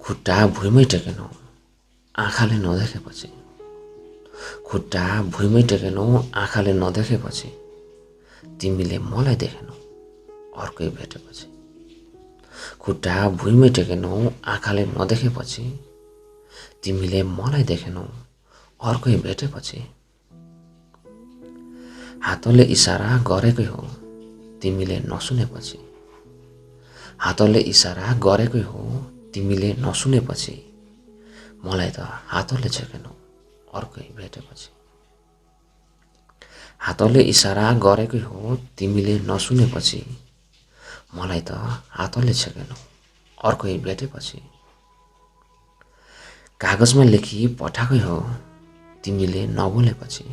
खुट्टा भुइँमै टेकेनौ आँखाले नदेखेपछि, खुट्टा भुइँमै टेकेनौ आँखाले नदेखेपछि, तिमीले मलाई देखेनौ अर्कै भेटेपछि। खुट्टा भुइँमै टेकेनौ आँखाले नदेखेपछि, तिमीले मलाई देखेनौ अर्कै भेटेपछि। हातले इसारा गरेकै हो तिमीले नसुनेपछि, हातले इसारा गरेकै हो तिमीले नसुनेपछि, मलाई त हातले छेकेनौ अर्कै भेटेपछि। हातले इसारा गरेकै हो तिमीले नसुनेपछि, मलाई त हातले छेकेनौ अर्कै भेटेपछि। कागजमा लेखी पठाएकै हो तिमीले नबोलेपछि,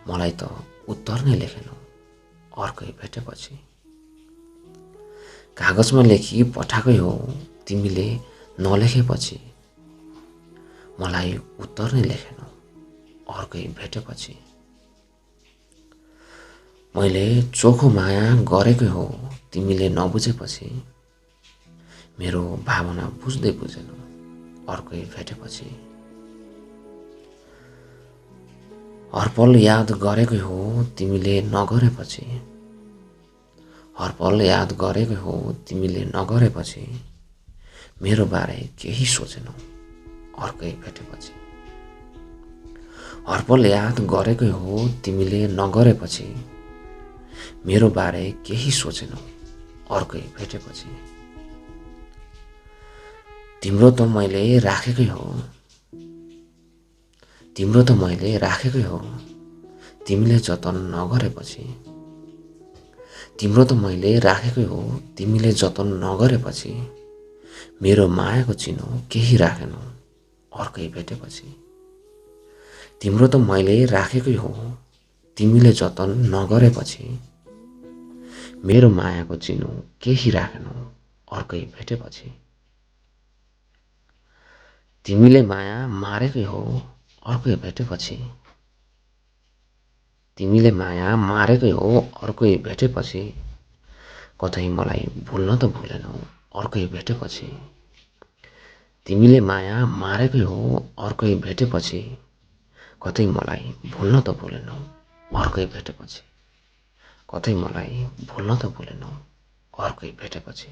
मलाई त उत्तर नै लेखेनौ अर्कै भेटेपछि। कागजमा लेखी पठाएकै हो तिमीले नलेखेपछि, मलाई उत्तर नै लेखेनौ अर्कै भेटेपछि। मैले चोखो माया गरेकै हो तिमीले नबुझेपछि, मेरो भावना बुझ्दै बुझेनौ अर्कै भेटेपछि। हर पल याद गरेकै हो तिमीले नगरेपछि, हर पल याद गरेकै हो तिमीले नगरेपछि, मेरो बारे केही सोचेनौ अर्कै भेटेपछि। हर पल याद गरेकै हो तिमीले नगरेपछि, मेरो बारे केही सोचेनौ अर्कै भेटेपछि। तिम्रो त मैले राखेकै हो, तिम्रो त मैले राखेकै हो तिमीले जतन नगरेपछि, तिम्रो त मैले राखेकै हो तिमीले जतन नगरेपछि, मेरो मायाको चिनो केही राखेनौ अर्कै भेटेपछि। तिम्रो त मैले राखेकै हो तिमीले जतन नगरेपछि, मेरो मायाको चिनो केही राखेनौ अर्कै भेटेपछि। तिमीले माया मारेकै हो अर्कै भेटेपछि, तिमीले माया मारेकै हो अर्कै भेटेपछि, कतै मलाई भुल्न त भुलेनौ अर्कै भेटेपछि। तिमीले माया मारेकै हो अर्कै भेटेपछि, कतै मलाई भुल्न त भुलेनौ अर्कै भेटेपछि, कतै मलाई भुल्न त भुलेनौ अर्कै भेटेपछि।